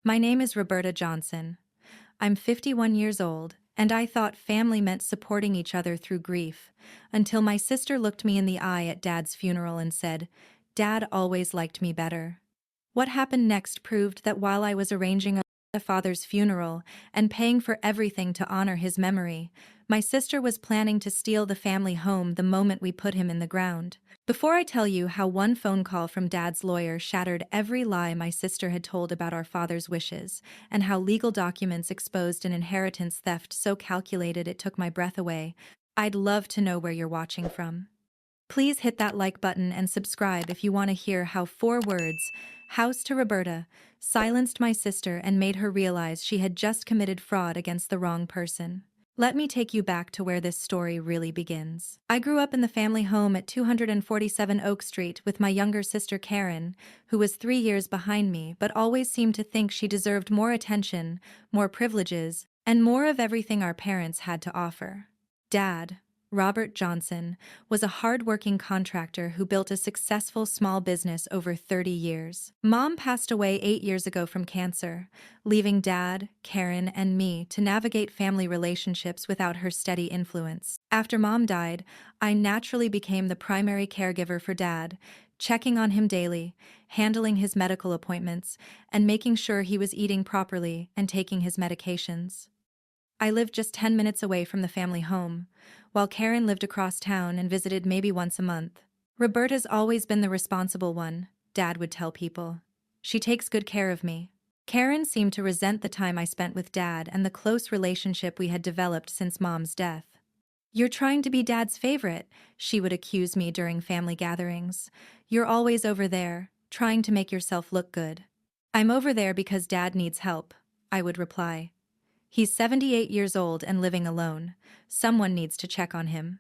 My name is Roberta Johnson. I'm 51 years old, and I thought family meant supporting each other through grief, until my sister looked me in the eye at Dad's funeral and said, "Dad always liked me better." What happened next proved that while I was arranging a father's funeral and paying for everything to honor his memory, my sister was planning to steal the family home the moment we put him in the ground. Before I tell you how one phone call from Dad's lawyer shattered every lie my sister had told about our father's wishes, and how legal documents exposed an inheritance theft so calculated it took my breath away, I'd love to know where you're watching from. Please hit that like button and subscribe if you want to hear how 4 words, house to Roberta, silenced my sister and made her realize she had just committed fraud against the wrong person. Let me take you back to where this story really begins. I grew up in the family home at 247 Oak Street with my younger sister Karen, who was 3 years behind me but always seemed to think she deserved more attention, more privileges, and more of everything our parents had to offer. Dad, Robert Johnson, was a hard-working contractor who built a successful small business over 30 years. Mom passed away 8 years ago from cancer, leaving Dad, Karen, and me to navigate family relationships without her steady influence. After Mom died, I naturally became the primary caregiver for Dad, checking on him daily, handling his medical appointments, and making sure he was eating properly and taking his medications. I lived just 10 minutes away from the family home, while Karen lived across town and visited maybe once a month. Roberta's always been the responsible one, Dad would tell people. She takes good care of me. Karen seemed to resent the time I spent with Dad and the close relationship we had developed since Mom's death. "You're trying to be Dad's favorite," she would accuse me during family gatherings. "You're always over there, trying to make yourself look good." "I'm over there because Dad needs help," I would reply. "He's 78 years old and living alone. Someone needs to check on him."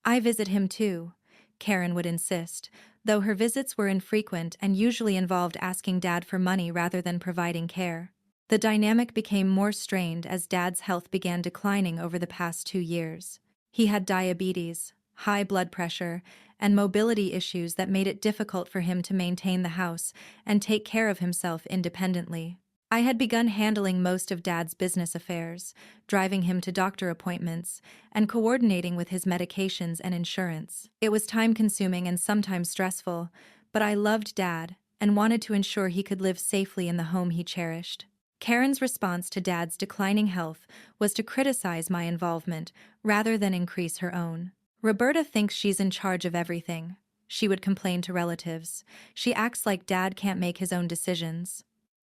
"I visit him too," Karen would insist, though her visits were infrequent and usually involved asking Dad for money rather than providing care. The dynamic became more strained as Dad's health began declining over the past 2 years. He had diabetes, high blood pressure, and mobility issues that made it difficult for him to maintain the house and take care of himself independently. I had begun handling most of Dad's business affairs, driving him to doctor appointments, and coordinating with his medications and insurance. It was time-consuming and sometimes stressful, but I loved Dad and wanted to ensure he could live safely in the home he cherished. Karen's response to Dad's declining health was to criticize my involvement rather than increase her own. "Roberta thinks she's in charge of everything," she would complain to relatives. "She acts like Dad can't make his own decisions."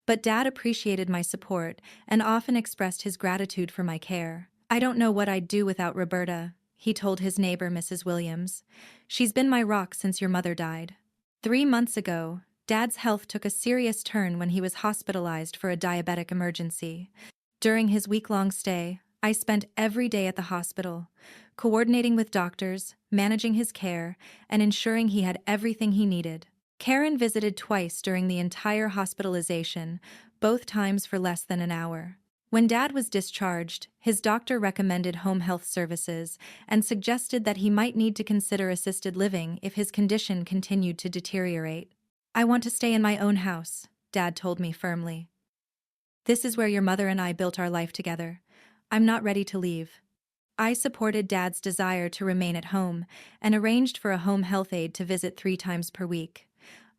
But Dad appreciated my support and often expressed his gratitude for my care. "I don't know what I'd do without Roberta," he told his neighbor Mrs. Williams. "She's been my rock since your mother died." 3 months ago, Dad's health took a serious turn when he was hospitalized for a diabetic emergency. During his week-long stay, I spent every day at the hospital, coordinating with doctors, managing his care, and ensuring he had everything he needed. Karen visited twice during the entire hospitalization, both times for less than an hour. When Dad was discharged, his doctor recommended home health services and suggested that he might need to consider assisted living if his condition continued to deteriorate. "I want to stay in my own house," Dad told me firmly. "This is where your mother and I built our life together. I'm not ready to leave." I supported Dad's desire to remain at home and arranged for a home health aide to visit 3 times per week.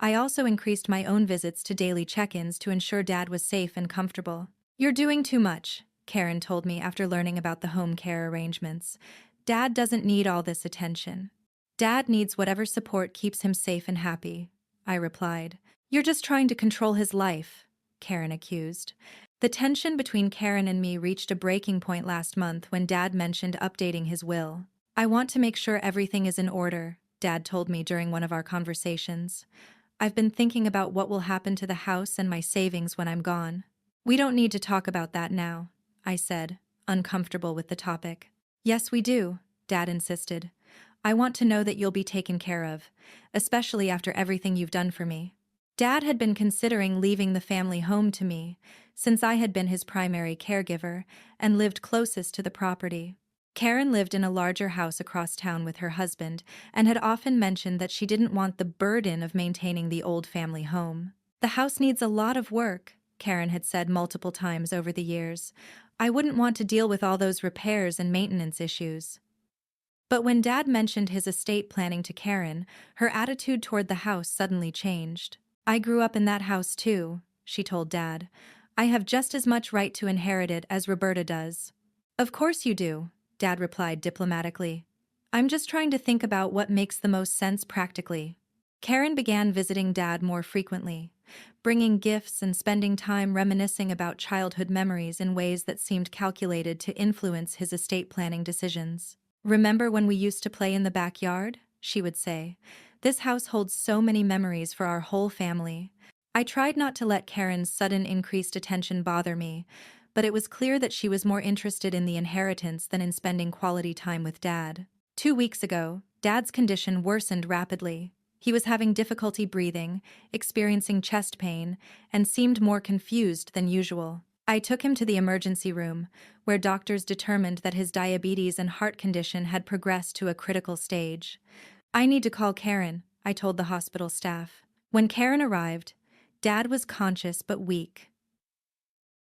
I also increased my own visits to daily check-ins to ensure Dad was safe and comfortable. "You're doing too much," Karen told me after learning about the home care arrangements. "Dad doesn't need all this attention." "Dad needs whatever support keeps him safe and happy," I replied. "You're just trying to control his life," Karen accused. The tension between Karen and me reached a breaking point last month when Dad mentioned updating his will. "I want to make sure everything is in order," Dad told me during one of our conversations. "I've been thinking about what will happen to the house and my savings when I'm gone." "We don't need to talk about that now," I said, uncomfortable with the topic. "Yes, we do," Dad insisted. "I want to know that you'll be taken care of, especially after everything you've done for me." Dad had been considering leaving the family home to me, since I had been his primary caregiver and lived closest to the property. Karen lived in a larger house across town with her husband and had often mentioned that she didn't want the burden of maintaining the old family home. "The house needs a lot of work," Karen had said multiple times over the years. I wouldn't want to deal with all those repairs and maintenance issues. But when Dad mentioned his estate planning to Karen, her attitude toward the house suddenly changed. I grew up in that house too, she told Dad. I have just as much right to inherit it as Roberta does. Of course you do, Dad replied diplomatically. I'm just trying to think about what makes the most sense practically. Karen began visiting Dad more frequently, bringing gifts and spending time reminiscing about childhood memories in ways that seemed calculated to influence his estate planning decisions. Remember when we used to play in the backyard? She would say. This house holds so many memories for our whole family. I tried not to let Karen's sudden increased attention bother me, but it was clear that she was more interested in the inheritance than in spending quality time with Dad. 2 weeks ago, Dad's condition worsened rapidly. He was having difficulty breathing, experiencing chest pain, and seemed more confused than usual. I took him to the emergency room, where doctors determined that his diabetes and heart condition had progressed to a critical stage. I need to call Karen, I told the hospital staff. When Karen arrived, Dad was conscious but weak.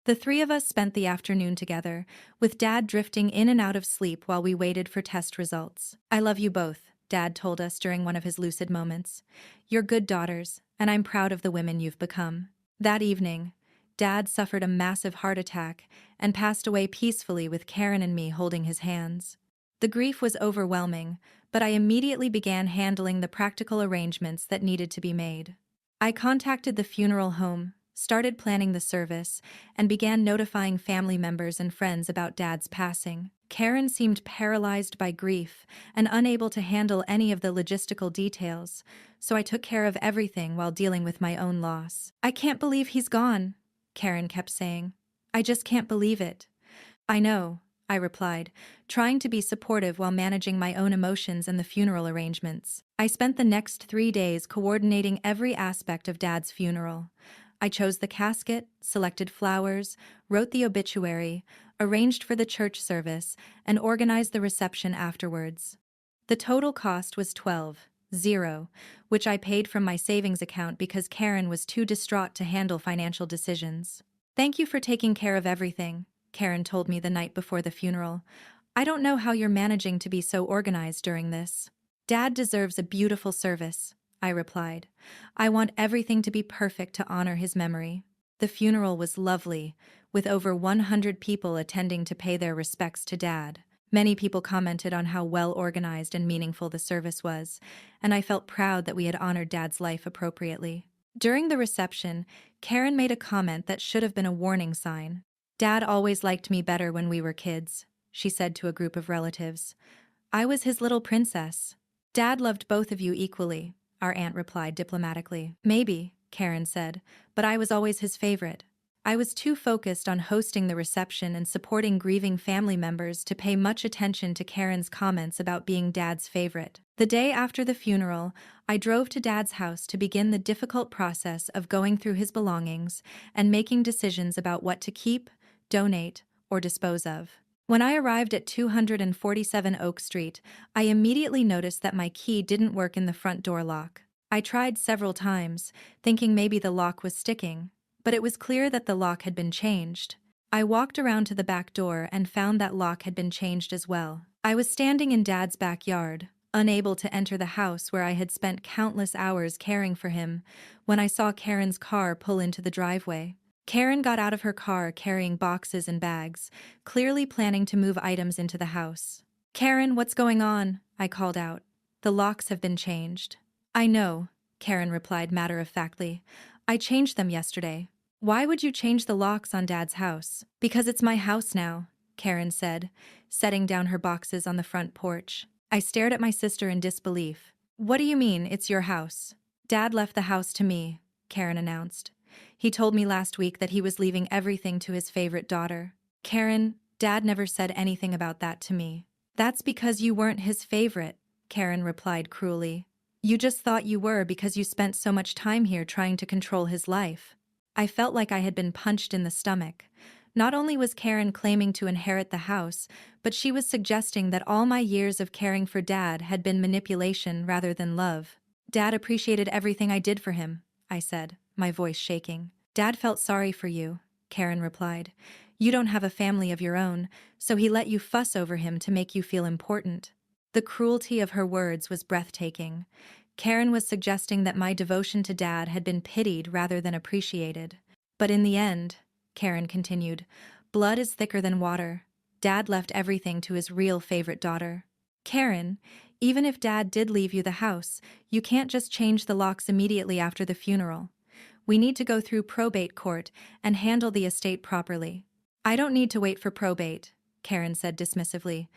The three of us spent the afternoon together, with Dad drifting in and out of sleep while we waited for test results. I love you both, Dad told us during one of his lucid moments. You're good daughters, and I'm proud of the women you've become. That evening, Dad suffered a massive heart attack and passed away peacefully with Karen and me holding his hands. The grief was overwhelming, but I immediately began handling the practical arrangements that needed to be made. I contacted the funeral home, started planning the service, and began notifying family members and friends about Dad's passing. Karen seemed paralyzed by grief and unable to handle any of the logistical details, so I took care of everything while dealing with my own loss. I can't believe he's gone, Karen kept saying. I just can't believe it. I know, I replied, trying to be supportive while managing my own emotions and the funeral arrangements. I spent the next 3 days coordinating every aspect of Dad's funeral. I chose the casket, selected flowers, wrote the obituary, arranged for the church service, and organized the reception afterwards. The total cost was $12,000, which I paid from my savings account because Karen was too distraught to handle financial decisions. Thank you for taking care of everything, Karen told me the night before the funeral. I don't know how you're managing to be so organized during this. Dad deserves a beautiful service, I replied. I want everything to be perfect to honor his memory. The funeral was lovely, with over 100 people attending to pay their respects to Dad. Many people commented on how well organized and meaningful the service was, and I felt proud that we had honored Dad's life appropriately. During the reception, Karen made a comment that should have been a warning sign. Dad always liked me better when we were kids, she said to a group of relatives. I was his little princess. Dad loved both of you equally, our aunt replied diplomatically. Maybe, Karen said, but I was always his favorite. I was too focused on hosting the reception and supporting grieving family members to pay much attention to Karen's comments about being Dad's favorite. The day after the funeral, I drove to Dad's house to begin the difficult process of going through his belongings and making decisions about what to keep, donate, or dispose of. When I arrived at 247 Oak Street, I immediately noticed that my key didn't work in the front door lock. I tried several times, thinking maybe the lock was sticking, but it was clear that the lock had been changed. I walked around to the back door and found that lock had been changed as well. I was standing in Dad's backyard, unable to enter the house where I had spent countless hours caring for him, when I saw Karen's car pull into the driveway. Karen got out of her car carrying boxes and bags, clearly planning to move items into the house. Karen, what's going on? I called out. The locks have been changed. I know, Karen replied matter-of-factly. I changed them yesterday. Why would you change the locks on Dad's house? Because it's my house now, Karen said, setting down her boxes on the front porch. I stared at my sister in disbelief. What do you mean, it's your house? Dad left the house to me, Karen announced. He told me last week that he was leaving everything to his favorite daughter. Karen, Dad never said anything about that to me. That's because you weren't his favorite, Karen replied cruelly. You just thought you were because you spent so much time here trying to control his life. I felt like I had been punched in the stomach. Not only was Karen claiming to inherit the house, but she was suggesting that all my years of caring for Dad had been manipulation rather than love. Dad appreciated everything I did for him, I said, my voice shaking. Dad felt sorry for you, Karen replied. You don't have a family of your own, so he let you fuss over him to make you feel important. The cruelty of her words was breathtaking. Karen was suggesting that my devotion to Dad had been pitied rather than appreciated. But in the end, Karen continued, blood is thicker than water. Dad left everything to his real favorite daughter. Karen, even if Dad did leave you the house, you can't just change the locks immediately after the funeral. We need to go through probate court and handle the estate properly. I don't need to wait for probate, Karen said dismissively.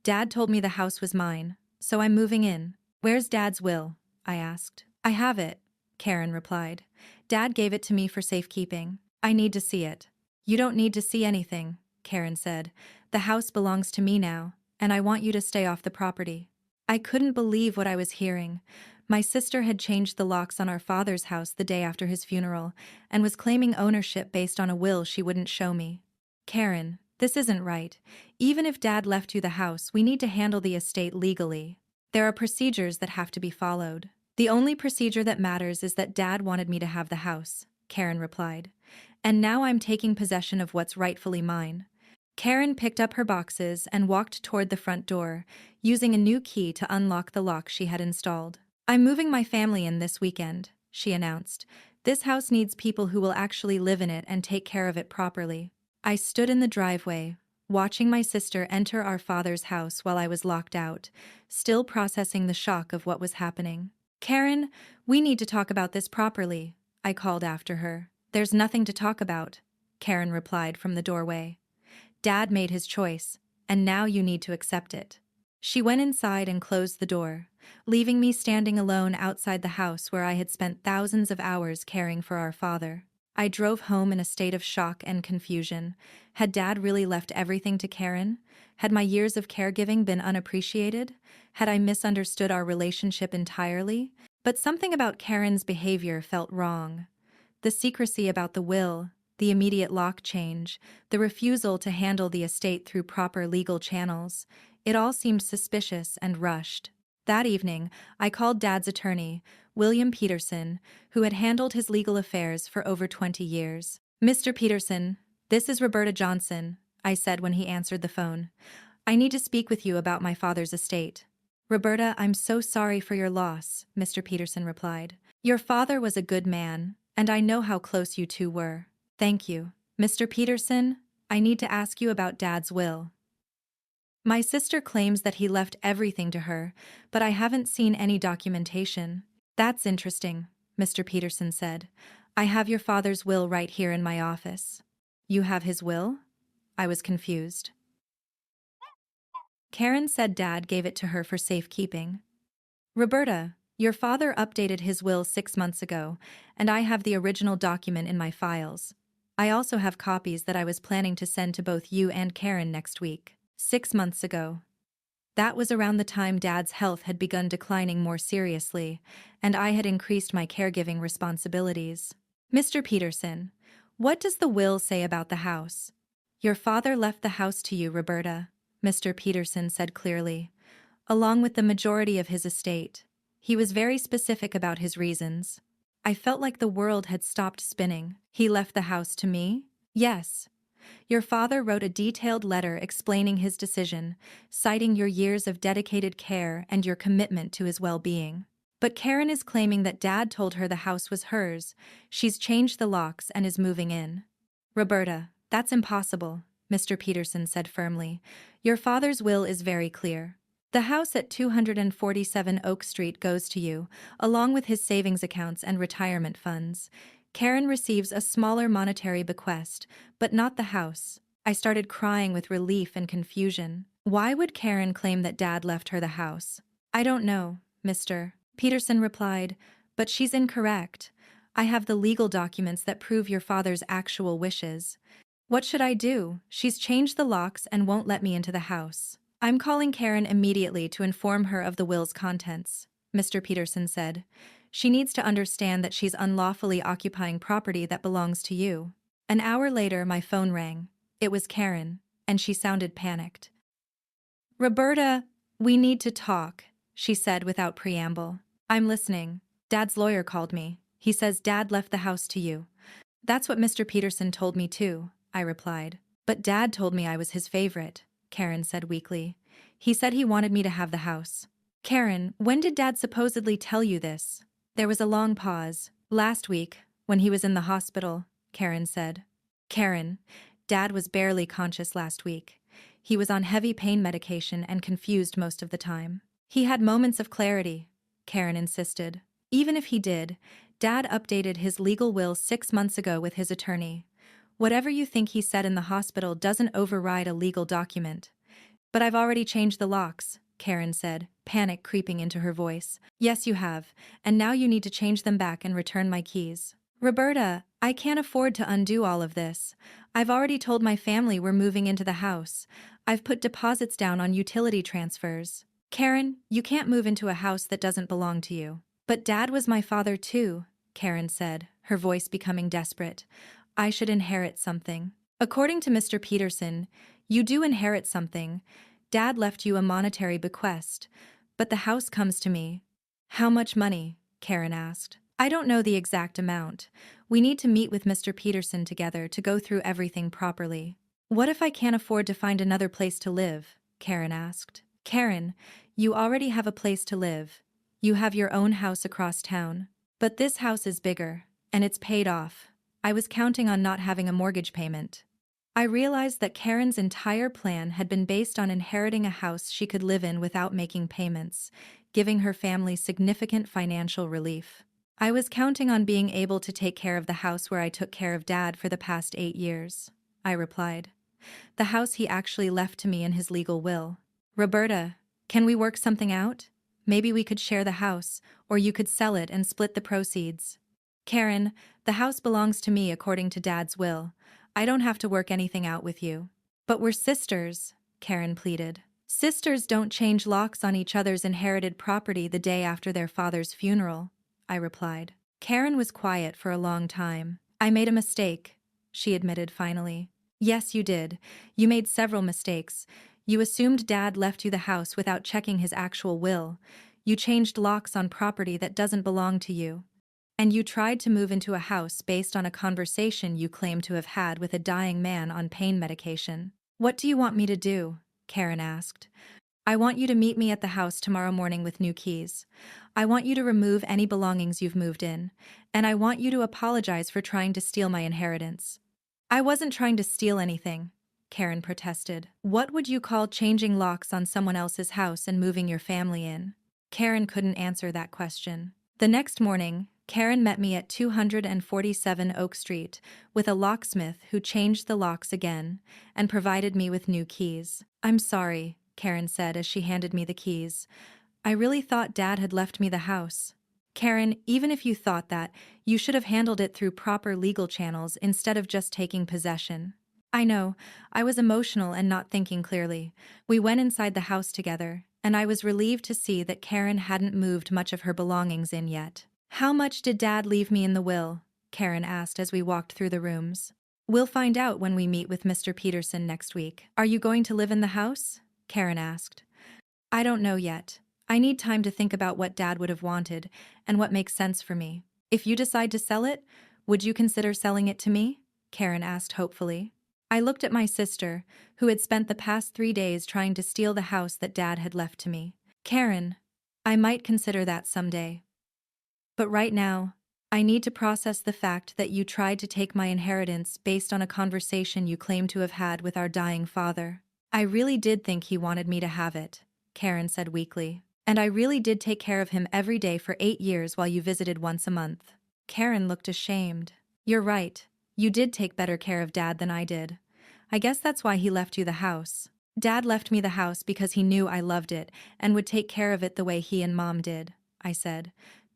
Dad told me the house was mine, so I'm moving in. Where's Dad's will? I asked. I have it, Karen replied. Dad gave it to me for safekeeping. I need to see it. You don't need to see anything, Karen said. The house belongs to me now, and I want you to stay off the property. I couldn't believe what I was hearing. My sister had changed the locks on our father's house the day after his funeral and was claiming ownership based on a will she wouldn't show me. Karen, this isn't right. Even if Dad left you the house, we need to handle the estate legally. There are procedures that have to be followed. The only procedure that matters is that Dad wanted me to have the house, Karen replied. And now I'm taking possession of what's rightfully mine. Karen picked up her boxes and walked toward the front door, using a new key to unlock the lock she had installed. I'm moving my family in this weekend, she announced. This house needs people who will actually live in it and take care of it properly. I stood in the driveway, watching my sister enter our father's house while I was locked out, still processing the shock of what was happening. Karen, we need to talk about this properly, I called after her. There's nothing to talk about, Karen replied from the doorway. Dad made his choice, and now you need to accept it. She went inside and closed the door, leaving me standing alone outside the house where I had spent thousands of hours caring for our father. I drove home in a state of shock and confusion. Had Dad really left everything to Karen? Had my years of caregiving been unappreciated? Had I misunderstood our relationship entirely? But something about Karen's behavior felt wrong. The secrecy about the will, the immediate lock change, the refusal to handle the estate through proper legal channels, it all seemed suspicious and rushed. That evening, I called Dad's attorney, William Peterson, who had handled his legal affairs for over 20 years. Mr. Peterson, this is Roberta Johnson, I said when he answered the phone. I need to speak with you about my father's estate. Roberta, I'm so sorry for your loss, Mr. Peterson replied. Your father was a good man, and I know how close you two were. Thank you. Mr. Peterson, I need to ask you about Dad's will. My sister claims that he left everything to her, but I haven't seen any documentation. That's interesting, Mr. Peterson said. I have your father's will right here in my office. You have his will? I was confused. Karen said Dad gave it to her for safekeeping. Roberta, your father updated his will 6 months ago, and I have the original document in my files. I also have copies that I was planning to send to both you and Karen next week. 6 months ago. That was around the time Dad's health had begun declining more seriously, and I had increased my caregiving responsibilities. Mr. Peterson, what does the will say about the house? Your father left the house to you, Roberta, Mr. Peterson said clearly, along with the majority of his estate. He was very specific about his reasons. I felt like the world had stopped spinning. He left the house to me? Yes. Your father wrote a detailed letter explaining his decision, citing your years of dedicated care and your commitment to his well-being. But Karen is claiming that Dad told her the house was hers. She's changed the locks and is moving in. Roberta, that's impossible, Mr. Peterson said firmly. Your father's will is very clear. The house at 247 Oak Street goes to you, along with his savings accounts and retirement funds. Karen receives a smaller monetary bequest, but not the house. I started crying with relief and confusion. Why would Karen claim that Dad left her the house? I don't know, Mr. Peterson replied, but she's incorrect. I have the legal documents that prove your father's actual wishes. What should I do? She's changed the locks and won't let me into the house. I'm calling Karen immediately to inform her of the will's contents, Mr. Peterson said. She needs to understand that she's unlawfully occupying property that belongs to you. An hour later, my phone rang. It was Karen, and she sounded panicked. Roberta, we need to talk, she said without preamble. I'm listening. Dad's lawyer called me. He says Dad left the house to you. That's what Mr. Peterson told me too, I replied. But Dad told me I was his favorite, Karen said weakly. He said he wanted me to have the house. Karen, when did Dad supposedly tell you this? There was a long pause. Last week, when he was in the hospital, Karen said. Karen, Dad was barely conscious last week. He was on heavy pain medication and confused most of the time. He had moments of clarity, Karen insisted. Even if he did, Dad updated his legal will 6 months ago with his attorney. Whatever you think he said in the hospital doesn't override a legal document. But I've already changed the locks, Karen said, panic creeping into her voice. Yes, you have, and now you need to change them back and return my keys. Roberta, I can't afford to undo all of this. I've already told my family we're moving into the house. I've put deposits down on utility transfers. Karen, you can't move into a house that doesn't belong to you. But Dad was my father too, Karen said, her voice becoming desperate. I should inherit something. According to Mr. Peterson, you do inherit something. Dad left you a monetary bequest, but the house comes to me. How much money? Karen asked. I don't know the exact amount. We need to meet with Mr. Peterson together to go through everything properly. What if I can't afford to find another place to live? Karen asked. Karen, you already have a place to live. You have your own house across town. But this house is bigger, and it's paid off. I was counting on not having a mortgage payment. I realized that Karen's entire plan had been based on inheriting a house she could live in without making payments, giving her family significant financial relief. I was counting on being able to take care of the house where I took care of Dad for the past 8 years, I replied. The house he actually left to me in his legal will. Roberta, can we work something out? Maybe we could share the house, or you could sell it and split the proceeds. Karen, the house belongs to me according to Dad's will. I don't have to work anything out with you. But we're sisters, Karen pleaded. Sisters don't change locks on each other's inherited property the day after their father's funeral, I replied. Karen was quiet for a long time. I made a mistake, she admitted finally. Yes, you did. You made several mistakes. You assumed Dad left you the house without checking his actual will. You changed locks on property that doesn't belong to you. And you tried to move into a house based on a conversation you claim to have had with a dying man on pain medication. What do you want me to do? Karen asked. I want you to meet me at the house tomorrow morning with new keys. I want you to remove any belongings you've moved in, and I want you to apologize for trying to steal my inheritance. I wasn't trying to steal anything, Karen protested. What would you call changing locks on someone else's house and moving your family in? Karen couldn't answer that question. The next morning, Karen met me at 247 Oak Street with a locksmith who changed the locks again and provided me with new keys. I'm sorry, Karen said as she handed me the keys. I really thought Dad had left me the house. Karen, even if you thought that, you should have handled it through proper legal channels instead of just taking possession. I know, I was emotional and not thinking clearly. We went inside the house together, and I was relieved to see that Karen hadn't moved much of her belongings in yet. How much did Dad leave me in the will? Karen asked as we walked through the rooms. We'll find out when we meet with Mr. Peterson next week. Are you going to live in the house? Karen asked. I don't know yet. I need time to think about what Dad would have wanted and what makes sense for me. If you decide to sell it, would you consider selling it to me? Karen asked hopefully. I looked at my sister, who had spent the past 3 days trying to steal the house that Dad had left to me. Karen, I might consider that someday. But right now, I need to process the fact that you tried to take my inheritance based on a conversation you claim to have had with our dying father. I really did think he wanted me to have it, Karen said weakly. And I really did take care of him every day for 8 years while you visited once a month. Karen looked ashamed. You're right. You did take better care of Dad than I did. I guess that's why he left you the house. Dad left me the house because he knew I loved it and would take care of it the way he and Mom did, I said.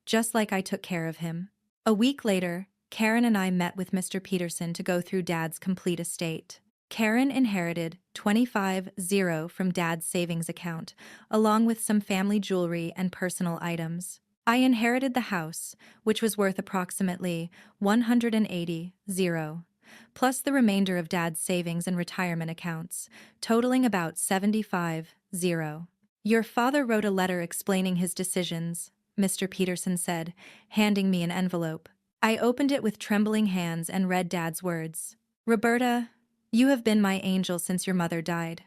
Just like I took care of him. A week later, Karen and I met with Mr. Peterson to go through Dad's complete estate. Karen inherited $25,000 from Dad's savings account, along with some family jewelry and personal items. I inherited the house, which was worth approximately $180,000, plus the remainder of Dad's savings and retirement accounts, totaling about $75,000. Your father wrote a letter explaining his decisions, Mr. Peterson said, handing me an envelope. I opened it with trembling hands and read Dad's words. Roberta, you have been my angel since your mother died.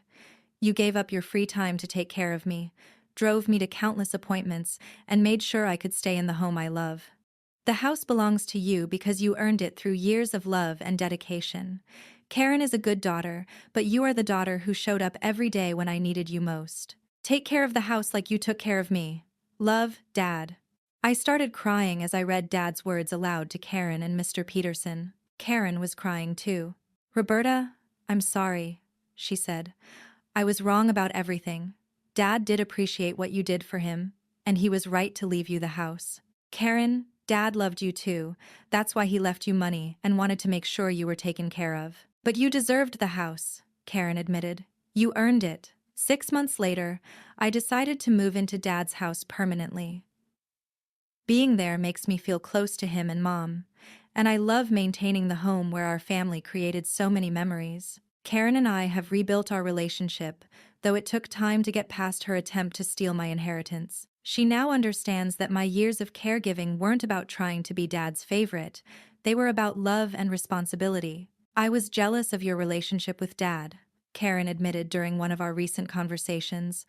You gave up your free time to take care of me, drove me to countless appointments, and made sure I could stay in the home I love. The house belongs to you because you earned it through years of love and dedication. Karen is a good daughter, but you are the daughter who showed up every day when I needed you most. Take care of the house like you took care of me. Love, Dad. I started crying as I read Dad's words aloud to Karen and Mr. Peterson. Karen was crying too. Roberta, I'm sorry, she said. I was wrong about everything. Dad did appreciate what you did for him, and he was right to leave you the house. Karen, Dad loved you too. That's why he left you money and wanted to make sure you were taken care of. But you deserved the house, Karen admitted. You earned it. 6 months later, I decided to move into Dad's house permanently. Being there makes me feel close to him and Mom, and I love maintaining the home where our family created so many memories. Karen and I have rebuilt our relationship, though it took time to get past her attempt to steal my inheritance. She now understands that my years of caregiving weren't about trying to be Dad's favorite, they were about love and responsibility. I was jealous of your relationship with Dad, Karen admitted during one of our recent conversations.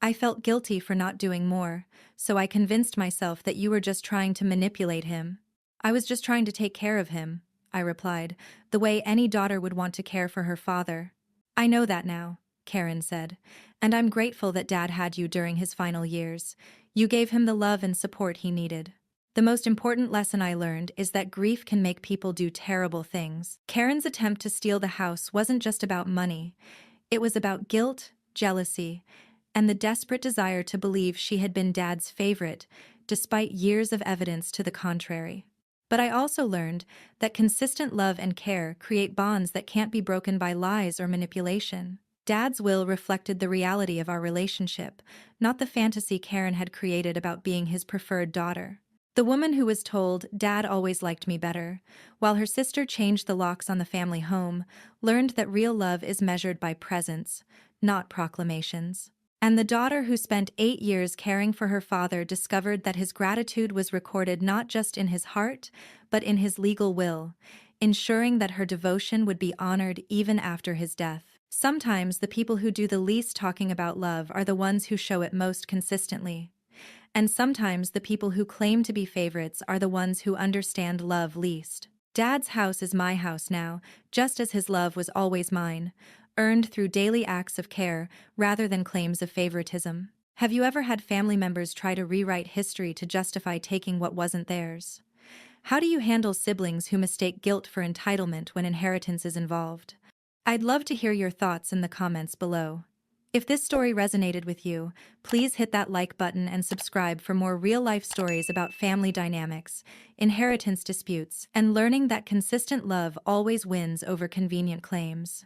I felt guilty for not doing more, so I convinced myself that you were just trying to manipulate him. I was just trying to take care of him, I replied, the way any daughter would want to care for her father. I know that now, Karen said, and I'm grateful that Dad had you during his final years. You gave him the love and support he needed. The most important lesson I learned is that grief can make people do terrible things. Karen's attempt to steal the house wasn't just about money. It was about guilt, jealousy, and the desperate desire to believe she had been Dad's favorite, despite years of evidence to the contrary. But I also learned that consistent love and care create bonds that can't be broken by lies or manipulation. Dad's will reflected the reality of our relationship, not the fantasy Karen had created about being his preferred daughter. The woman who was told, "Dad always liked me better," while her sister changed the locks on the family home, learned that real love is measured by presence, not proclamations. And the daughter who spent 8 years caring for her father discovered that his gratitude was recorded not just in his heart, but in his legal will, ensuring that her devotion would be honored even after his death. Sometimes the people who do the least talking about love are the ones who show it most consistently. And sometimes the people who claim to be favorites are the ones who understand love least. Dad's house is my house now, just as his love was always mine, earned through daily acts of care rather than claims of favoritism. Have you ever had family members try to rewrite history to justify taking what wasn't theirs? How do you handle siblings who mistake guilt for entitlement when inheritance is involved? I'd love to hear your thoughts in the comments below. If this story resonated with you, please hit that like button and subscribe for more real-life stories about family dynamics, inheritance disputes, and learning that consistent love always wins over convenient claims.